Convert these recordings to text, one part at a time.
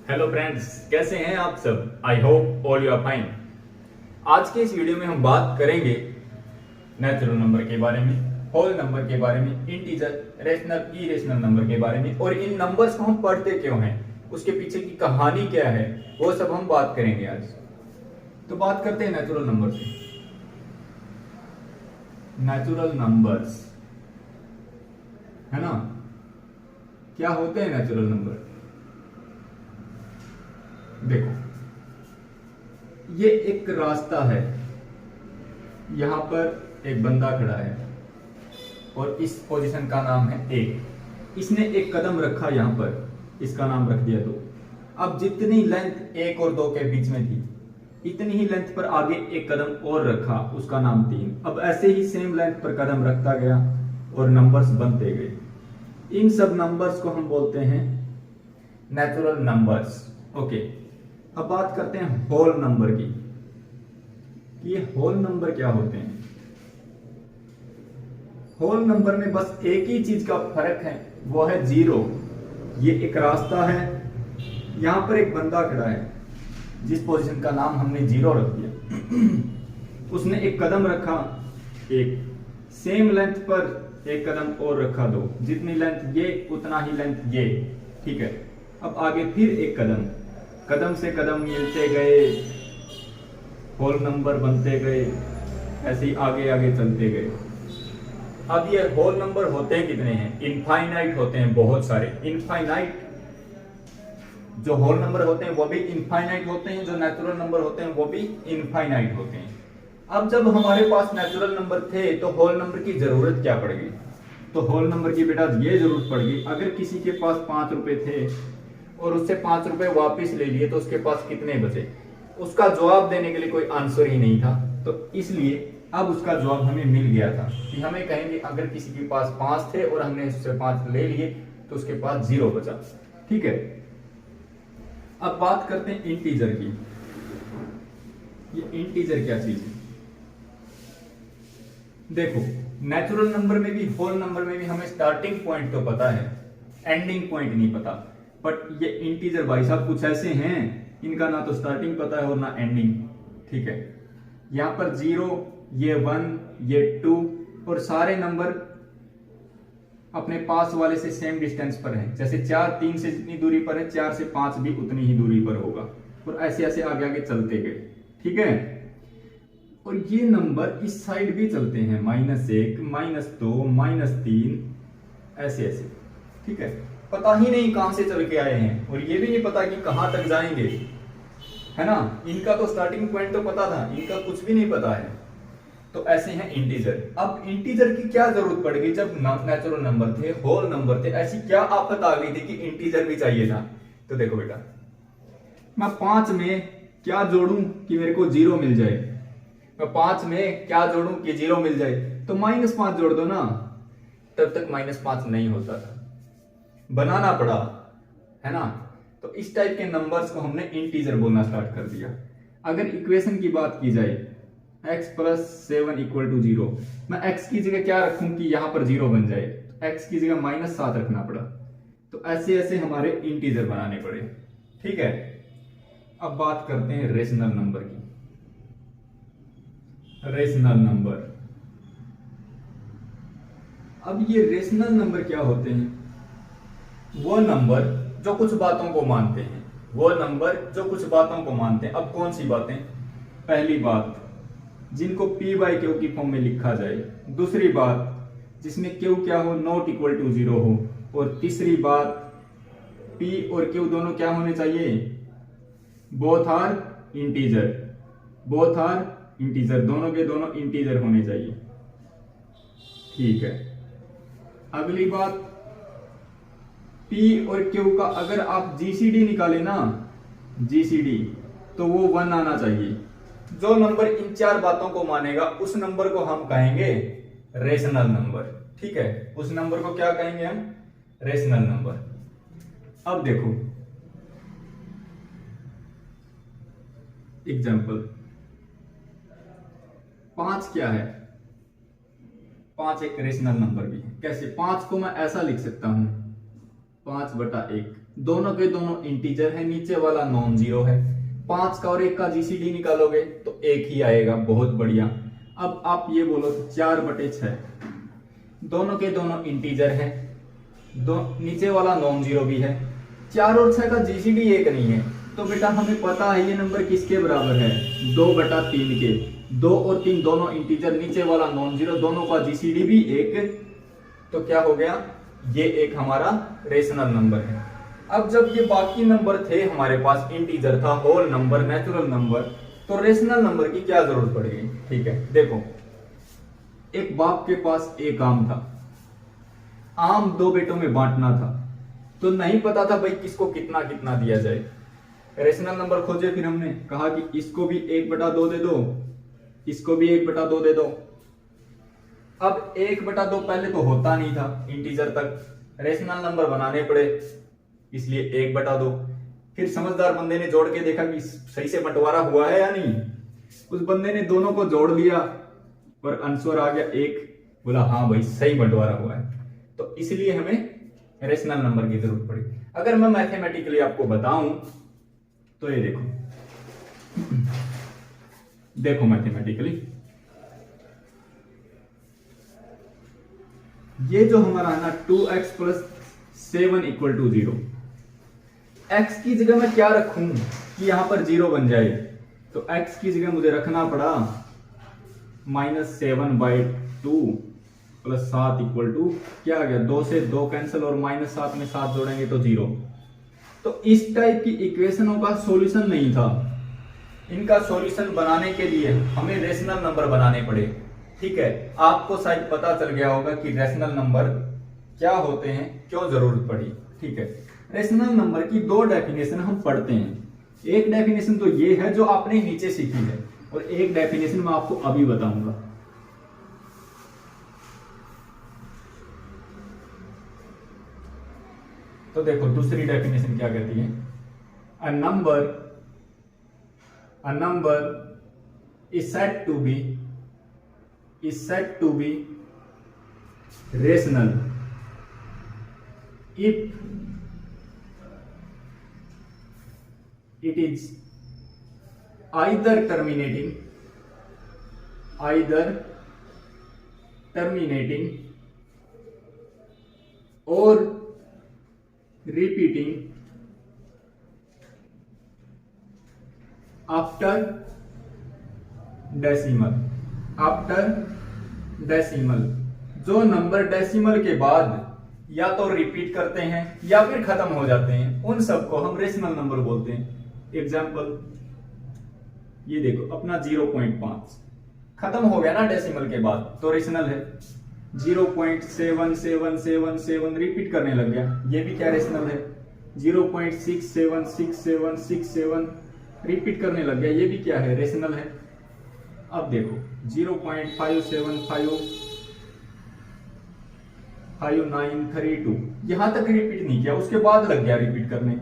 Hello friends, कैसे हैं आप सब। I hope all you are fine. आज के इस वीडियो में हम बात करेंगे नेचुरल नंबर के बारे में, होल नंबर के बारे में, इंटीजर, रेशनल, इरेशनल नंबर के बारे में, और इन नंबर्स को हम पढ़ते क्यों हैं, उसके पीछे की कहानी क्या है, वो सब हम बात करेंगे आज। तो बात करते हैं नेचुरल नंबर से। नेचुरल नंबर्स है ना, क्या होते हैं नेचुरल नंबर। देखो, ये एक रास्ता है, यहां पर एक बंदा खड़ा है और इस पोजीशन का नाम है एक। इसने एक कदम रखा यहां पर, इसका नाम रख दिया 2। अब जितनी लेंथ 1 और 2 के बीच में थी, इतनी ही लेंथ पर आगे एक कदम और रखा, उसका नाम 3। अब ऐसे ही सेम लेंथ पर कदम रखता गया और नंबर्स बनते गए। इन सब नंबर्स को हम बोलते हैं नेचुरल नंबर्स। ओके, अब बात करते हैं होल नंबर की। ये होल नंबर क्या होते हैं। होल नंबर में बस एक ही चीज का फर्क है, वो है 0। ये एक रास्ता है, यहां पर एक बंदा खड़ा है जिस पोजीशन का नाम हमने 0 रख दिया। उसने एक कदम रखा, एक सेम लेंथ पर एक कदम और रखा 2। जितनी लेंथ ये उतना ही लेंथ ये, ठीक है। अब आगे फिर एक कदम, कदम से कदम मिलते गए, होल नंबर बनते गए, ऐसे ही आगे आगे चलते गए। अब ये होल नंबर होते हैं कितने हैं, इनफाइनाइट होते हैं, बहुत सारे इनफाइनाइट। जो होल नंबर होते हैं वो भी इनफाइनाइट होते हैं, जो नेचुरल नंबर होते हैं वो भी इनफाइनाइट होते हैं। अब जब हमारे पास नेचुरल नंबर थे तो होल नंबर की जरूरत क्या पड़ गई। तो होल नंबर की बेटा ये जरूरत पड़ गई, अगर किसी के पास 5 रुपए थे और उससे 5 रुपए वापस ले लिए तो उसके पास कितने बचे। उसका जवाब देने के लिए कोई आंसर ही नहीं था, तो इसलिए अब उसका जवाब हमें मिल गया था कि हमें कहेंगे अगर किसी के पास 5 थे और हमने उससे 5 ले लिए तो उसके पास 0 बचा, ठीक है। अब बात करते हैं इंटीजर की। ये इंटीजर क्या चीज है। देखो, नेचुरल नंबर में भी, होल नंबर में भी हमें स्टार्टिंग पॉइंट तो पता है, एंडिंग पॉइंट नहीं पता। बट ये इंटीजर भाई साहब कुछ ऐसे हैं, इनका ना तो स्टार्टिंग पता है और ना एंडिंग, ठीक है। यहां पर 0, ये 1, ये 2, और सारे नंबर अपने पास वाले से सेम डिस्टेंस पर हैं। जैसे 4 3 से जितनी दूरी पर है, 4 से 5 भी उतनी ही दूरी पर होगा, और ऐसे ऐसे आगे आगे चलते गए, ठीक है। और ये नंबर इस साइड भी चलते हैं, -1, -2, -3, ऐसे ऐसे, ठीक है। पता ही नहीं कहां से चल के आए हैं, और ये भी नहीं पता कि कहां तक जाएंगे, है ना। इनका तो स्टार्टिंग पॉइंट तो पता था, इनका कुछ भी नहीं पता है। तो ऐसे हैं इंटीजर। अब इंटीजर की क्या जरूरत पड़ गई जब नेचुरल नंबर थे, होल नंबर थे, ऐसी क्या आफत आ गई थी कि इंटीजर भी चाहिए था। तो देखो बेटा, मैं 5 में क्या जोड़ूं कि मेरे को 0 मिल जाए। मैं 5 में क्या जोड़ूं कि 0 मिल जाए, तो -5 जोड़ दो ना। तब तक -5 नहीं होता था, बनाना पड़ा, है ना। तो इस टाइप के नंबर्स को हमने इंटीजर बोलना स्टार्ट कर दिया। अगर इक्वेशन की बात की जाए, x + 7 = 0, मैं x की जगह क्या रखूं कि यहां पर 0 बन जाए, तो x की जगह -7 रखना पड़ा। तो ऐसे ऐसे हमारे इंटीजर बनाने पड़े, ठीक है। अब बात करते हैं रेशनल नंबर की। रेशनल नंबर, अब ये रेशनल नंबर क्या होते हैं। वो नंबर जो कुछ बातों को मानते हैं, वो नंबर जो कुछ बातों को मानते हैं। अब कौन सी बातें। पहली बात, जिनको p/q की फॉर्म में लिखा जाए। दूसरी बात, जिसमें q क्या हो, ≠ 0 हो। और तीसरी बात, p और q दोनों क्या होने चाहिए, both are integer. Both are integer, दोनों के दोनों इंटीजर होने चाहिए, ठीक है। अगली बात, P और Q का अगर आप GCD निकाले ना, GCD, तो वो 1 आना चाहिए। जो नंबर इन 4 बातों को मानेगा उस नंबर को हम कहेंगे रेशनल नंबर, ठीक है। उस नंबर को क्या कहेंगे हम, रेशनल नंबर। अब देखो एग्जांपल, 5 क्या है। 5 एक रेशनल नंबर भी है। कैसे, 5 को मैं ऐसा लिख सकता हूं, 5/1, दोनों के दोनों इंटीजर है, नीचे वाला नॉन जीरो है। 5 का और 1 का जीसीडी निकालोगे तो 1 ही आएगा। बहुत बढ़िया। अब आप ये बोलो 4/6, दोनों के दोनों इंटीजर है, नीचे वाला नॉन जीरो भी है। 4 और 6 का जीसीडी 1 नहीं है, तो बेटा हमें पता है ये नंबर किसके बराबर है, 2/3 के। 2 और 3 दोनों इंटीजर, नीचे वाला नॉन जीरो, दोनों का जीसीडी भी 1। तो क्या हो गया, ये एक हमारा रेशनल नंबर है। अब जब ये बाकी नंबर थे हमारे पास, इंटीजर था, होल नंबर, नेचुरल नंबर, तो रेशनल नंबर की क्या जरूरत पड़ेगी। ठीक है, देखो एक बाप के पास एक आम था, आम 2 बेटों में बांटना था, तो नहीं पता था भाई किसको कितना कितना दिया जाए। रेशनल नंबर खोजे, फिर हमने कहा कि इसको भी 1/2 दे दो, इसको भी 1/2 दे दो। अब 1/2 पहले तो होता नहीं था, इंटीजर तक रेशनल नंबर बनाने पड़े, इसलिए 1/2। फिर समझदार बंदे ने जोड़ के देखा कि सही से बंटवारा हुआ है या नहीं। उस बंदे ने दोनों को जोड़ लिया और आंसर आ गया 1। बोला हाँ भाई सही बंटवारा हुआ है। तो इसलिए हमें रेशनल नंबर की जरूरत पड़ी। अगर मैं मैथमेटिकली आपको बताऊं तो ये देखो मैथमेटिकली ये जो हमारा है ना 2x + 7 = 0, x की जगह मैं क्या रखूं कि यहां पर 0 बन जाए, तो x की जगह मुझे रखना पड़ा -7/2 + 7 = क्या आ गया, 2 से 2 कैंसिल और -7 में 7 जोड़ेंगे तो 0। तो इस टाइप की इक्वेशनों का सॉल्यूशन नहीं था। इनका सॉल्यूशन बनाने के लिए हमें रेशनल नंबर बनाने पड़े। ठीक है, आपको शायद पता चल गया होगा कि रेशनल नंबर क्या होते हैं, क्यों जरूरत पड़ी। ठीक है, रेशनल नंबर की 2 डेफिनेशन हम पढ़ते हैं। एक डेफिनेशन तो ये है जो आपने नीचे सीखी है, और एक डेफिनेशन मैं आपको अभी बताऊंगा। तो देखो दूसरी डेफिनेशन क्या कहती है, a number is said to be rational if it is either terminating or repeating after decimal. जो नंबर डेसिमल के बाद या तो रिपीट करते हैं या फिर खत्म हो जाते हैं, उन सबको हम रेशनल नंबर बोलते हैं। एग्जाम्पल ये देखो, अपना 0.5 खत्म हो गया ना डेसिमल के बाद, तो रेशनल है। 0.7777 रिपीट करने लग गया, ये भी क्या रेशनल है। 0.676767 रिपीट करने लग गया, ये भी क्या है, रेशनल है। अब देखो 0.575932 यहां तक रिपीट नहीं किया, उसके बाद लग गया रिपीट करने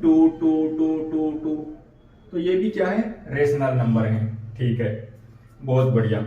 2 2 2 2 2, तो ये भी क्या है, रेशनल नंबर है। ठीक है, बहुत बढ़िया।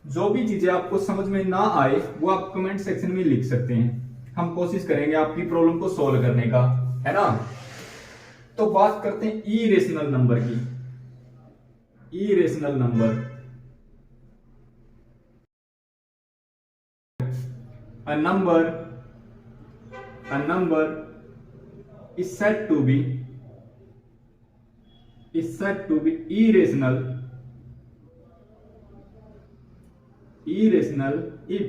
जो भी चीजें आपको समझ में ना आए वो आप कमेंट सेक्शन में लिख सकते हैं, हम कोशिश करेंगे आपकी प्रॉब्लम को सॉल्व करने का, है ना। तो बात करते हैं इरेशनल नंबर की। Irrational number, a number is said to be irrational if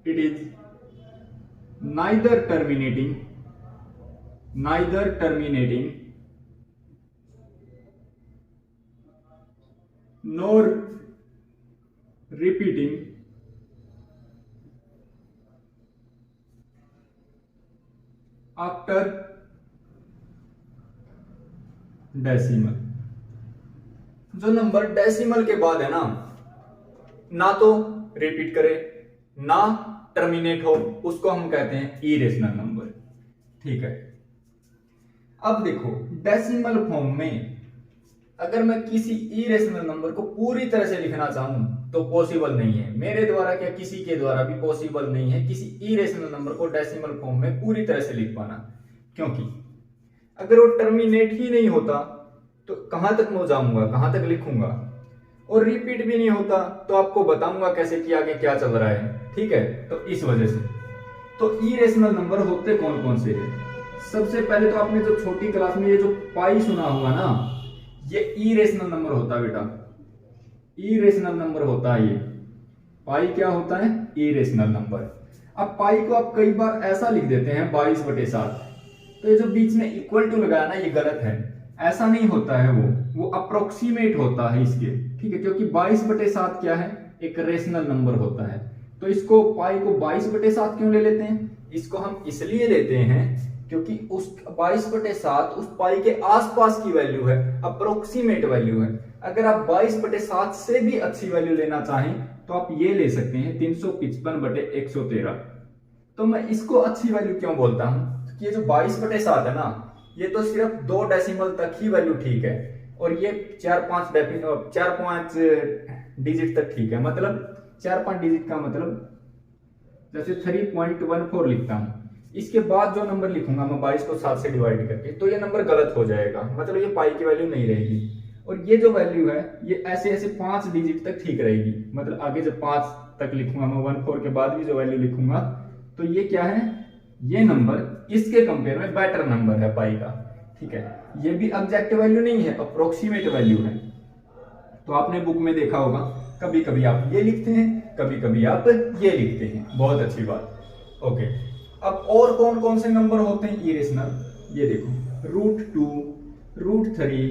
it is neither terminating nor repeating after decimal. जो नंबर डेसिमल के बाद है ना तो रिपीट करे ना टर्मिनेट हो, उसको हम कहते हैं इरेशनल नंबर। ठीक है, अब देखो डेसिमल फॉर्म में अगर मैं किसी इरेशनल नंबर को पूरी तरह से लिखना चाहूं तो पॉसिबल नहीं है, मेरे द्वारा क्या किसी के द्वारा भी पॉसिबल नहीं है किसी इरेशनल नंबर को डेसिमल फॉर्म में पूरी तरह से लिख पाना। क्योंकि अगर वो टर्मिनेट ही नहीं होता तो कहां तक मैं जाऊंगा, कहां तक लिखूंगा, और रिपीट भी नहीं होता तो आपको बताऊंगा कैसे कि आगे क्या चल रहा है। ठीक है, तो इस वजह से तो इरेशनल नंबर होते कौन कौन से हैं? सबसे पहले तो आपने जो छोटी क्लास में ये जो पाई सुना होगा ना, ये इरेशनल नंबर होता है बेटा, इरेशनल नंबर होता है ये। पाई क्या होता है? Irrational number. अब पाई को आप कई बार ऐसा लिख देते हैं 22/7, तो ये जो बीच में इक्वल टू लगाया ना, ये गलत है। ऐसा नहीं होता है, वो अप्रोक्सीमेट होता है इसके। ठीक है, क्योंकि 22/7 क्या है? एक रेशनल नंबर होता है। तो इसको पाई को 22/7 क्यों ले लेते हैं? इसको हम इसलिए लेते हैं क्योंकि उस 22/7 उस पाई के आसपास की वैल्यू है, अप्रोक्सीमेट वैल्यू है। अगर आप 22/7 से भी अच्छी वैल्यू लेना चाहें तो आप ये ले सकते हैं 355/113। तो मैं इसको अच्छी वैल्यू क्यों बोलता हूं कि ये जो 22/7 है ना, ये तो सिर्फ 2 डेसिमल तक ही वैल्यू ठीक है, और ये 4-5 डिजिट तक ठीक है। मतलब 4-5 डिजिट का मतलब जैसे 3.14 लिखता हूं, इसके बाद जो नंबर लिखूंगा मैं 22 को 7 से डिवाइड करके, तो ये नंबर गलत हो जाएगा, मतलब ये पाई की वैल्यू नहीं रहेगी। और ये जो वैल्यू है ये ऐसे ऐसे 5 डिजिट तक ठीक रहेगी। मतलब आगे जब 5 तक लिखूंगा मैं, 14 के बाद भी जो वैल्यू लिखूंगा, तो ये क्या है? ये नंबर इसके कंपेयर में बेटर नंबर है पाई का। ठीक है, ये भी एग्जैक्ट वैल्यू नहीं है, अप्रोक्सीमेट वैल्यू है। तो आपने बुक में देखा होगा, कभी कभी आप ये लिखते हैं, कभी कभी आप ये लिखते हैं। बहुत अच्छी बात। ओके, अब और कौन कौन से नंबर होते हैं इरेशनल? ये देखो, √2, √3,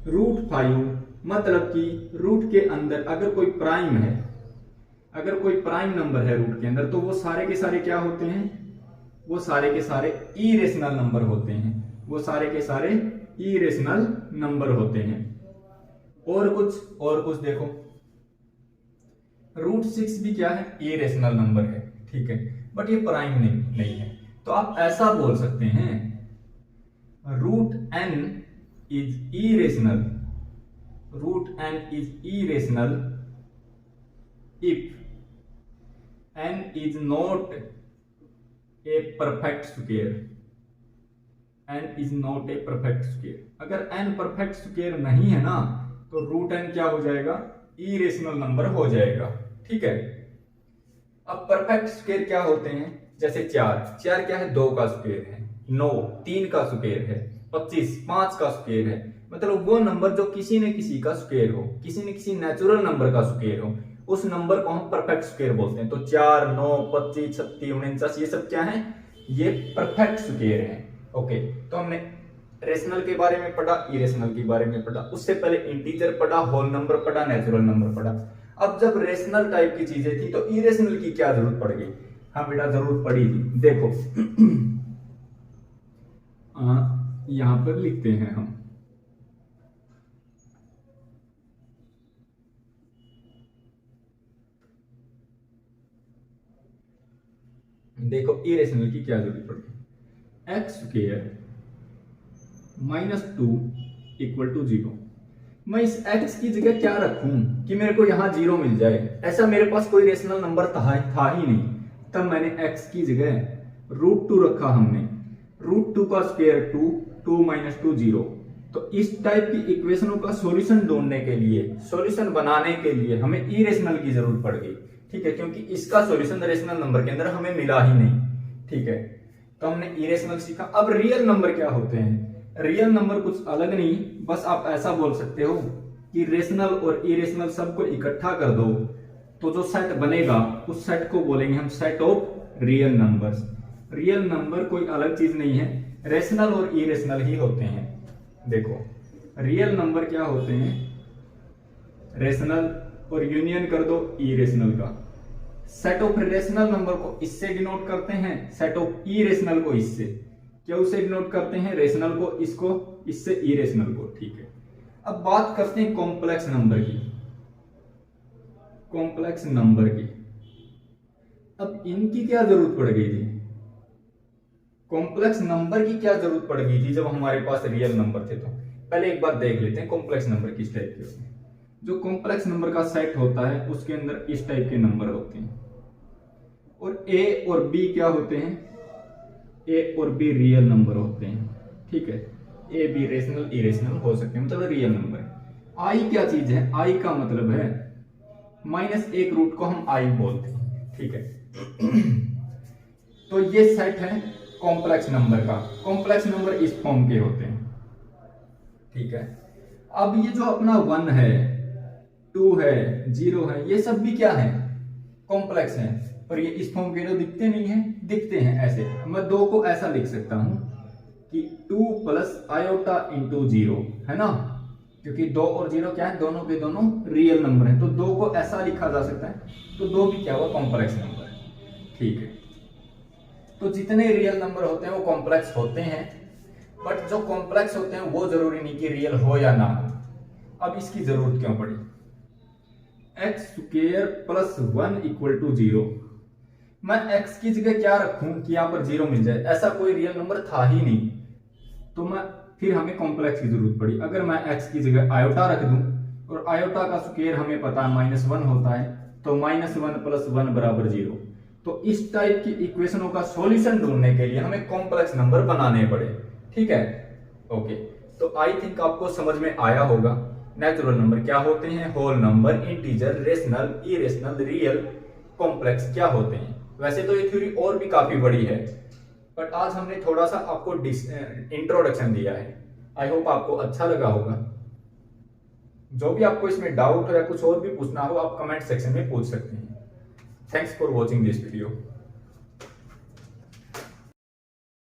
√5। मतलब कि रूट के अंदर अगर कोई प्राइम है, अगर कोई प्राइम नंबर है रूट के अंदर, तो वो सारे के सारे क्या होते हैं? वो सारे के सारे इरेशनल नंबर होते हैं। वो सारे के सारे इरेशनल नंबर होते हैं। और कुछ देखो, √6 भी क्या है? इरेशनल नंबर है। ठीक है, बट ये प्राइम नहीं है। तो आप ऐसा बोल सकते हैं √n is irrational, √n is irrational if n is not a perfect square, n is not a perfect square. अगर n परफेक्ट स्क्वायर नहीं है ना, तो √n क्या हो जाएगा? इरेशनल नंबर हो जाएगा। ठीक है, अब परफेक्ट स्क्वायर क्या होते हैं? जैसे 4 क्या है? 2 का स्क्वायर है, 9 3 का स्क्वायर है, 25 5 का स्क्वायर है। मतलब वो नंबर जो किसी न किसी का स्क्वायर हो, किसी न किसी नेचुरल नंबर का स्क्वायर हो, उस नंबर को हम परफेक्ट स्क्वायर बोलते हैं। तो 4 9 25 36 49 ये सब क्या है? ये परफेक्ट स्क्वायर है। ओके, तो हमने रेशनल के बारे में पढ़ा, इरेशनल के बारे में पढ़ा, उससे पहले इंटीजर पढ़ा, होल नंबर पढ़ा, नेचुरल नंबर पढ़ा। अब जब रेशनल टाइप की चीजें थी तो इरेशनल की क्या जरूरत पड़ गई? हाँ बेटा, जरूरत पड़ी थी। देखो यहां पर लिखते हैं हम, देखो इरेशनल की क्या जरूरत पड़ी? x² -2 = 0। मैं इस x की जगह क्या रखूं कि मेरे को यहां 0 मिल जाए? ऐसा मेरे पास कोई रेशनल नंबर था ही नहीं, तब मैंने x की जगह √2 रखा। हमने √2 का स्क्वायर 2, 2 - 2 0। तो इस टाइप की इक्वेशनों का सॉल्यूशन ढूंढने के लिए, सॉल्यूशन बनाने के लिए हमें इरेशनल की जरूरत पड़ गई। ठीक है, क्योंकि इसका सॉल्यूशन रेशनल नंबर के अंदर हमें मिला ही नहीं। ठीक है, तो हमने इरेशनल सीखा। अब रियल नंबर क्या होते हैं? रियल नंबर कुछ अलग नहीं, बस आप ऐसा बोल सकते हो कि रेशनल और इरेशनल सबको इकट्ठा कर दो तो जो सेट बनेगा उस सेट को बोलेंगे हम set of real numbers. Real number कोई अलग चीज नहीं है, रेशनल और इरेशनल ही होते हैं। देखो, रियल नंबर क्या होते हैं? रेशनल और यूनियन कर दो इरेशनल का। सेट ऑफ रेशनल नंबर को इससे डिनोट करते हैं, सेट ऑफ इरेशनल को इससे। क्या उससे डिनोट करते हैं? रेशनल को इसको, इससे इरेशनल को। ठीक है, अब बात करते हैं कॉम्प्लेक्स नंबर की। कॉम्प्लेक्स नंबर की अब इनकी क्या जरूरत पड़ गई थी? कॉम्प्लेक्स नंबर की क्या जरूरत पड़ गई थी जब हमारे पास रियल नंबर थे? तो पहले एक बार देख लेते हैं कॉम्प्लेक्स नंबर किस टाइप के होते हैं। जो कॉम्प्लेक्स नंबर का सेट होता है उसके अंदर इस टाइप के नंबर होते हैं, और ए और बी क्या होते हैं? ए और बी रियल नंबर होते हैं, ठीक है। ए बी रेशनल इरेशनल हो सकते हैं, मतलब रियल नंबर। आई क्या चीज है? आई का मतलब है -1 रूट को हम आई बोलते हैं, ठीक है। तो ये सेट है कॉम्प्लेक्स नंबर का। कॉम्प्लेक्स नंबर इस फॉर्म के होते हैं, ठीक है। अब ये जो अपना 1 है, 2 है, 0 है, ये सब भी क्या है? कॉम्प्लेक्स है। पर ये इस फॉर्म के तो दिखते नहीं है, दिखते हैं ऐसे। मैं 2 को ऐसा लिख सकता हूं कि 2 प्लस आयोटा इंटू 0, है ना, क्योंकि 2 और 0 क्या है? दोनों के दोनों रियल नंबर है, तो 2 को ऐसा लिखा जा सकता है। तो 2 भी क्या हुआ? कॉम्प्लेक्स नंबर, ठीक है। तो जितने रियल नंबर होते हैं वो कॉम्प्लेक्स होते हैं, बट जो कॉम्प्लेक्स होते हैं वो जरूरी नहीं कि रियल हो या ना हो। अब इसकी जरूरत क्यों पड़ी? X square plus 1 equal to 0। मैं x की जगह क्या रखूं कि यहां पर 0 मिल जाए? ऐसा कोई रियल नंबर था ही नहीं, तो मैं फिर हमें कॉम्प्लेक्स की जरूरत पड़ी। अगर मैं x की जगह आयोटा रख दूं, और आयोटा का स्क्वायर हमें पता है -1 होता है, तो -1 प्लस 1 बराबर 0। तो इस टाइप की इक्वेशनों का सॉल्यूशन ढूंढने के लिए हमें कॉम्प्लेक्स नंबर बनाने पड़े, ठीक है। ओके, तो आई थिंक आपको समझ में आया होगा नेचुरल नंबर क्या होते हैं, whole number, integer, rational, irrational, real, complex क्या होते हैं। वैसे तो ये थ्योरी और भी काफी बड़ी है, बट आज हमने थोड़ा सा आपको इंट्रोडक्शन दिया है। आई होप आपको अच्छा लगा होगा। जो भी आपको इसमें डाउट हो या कुछ और भी पूछना हो, आप कमेंट सेक्शन में पूछ सकते हैं। Thanks for watching this video.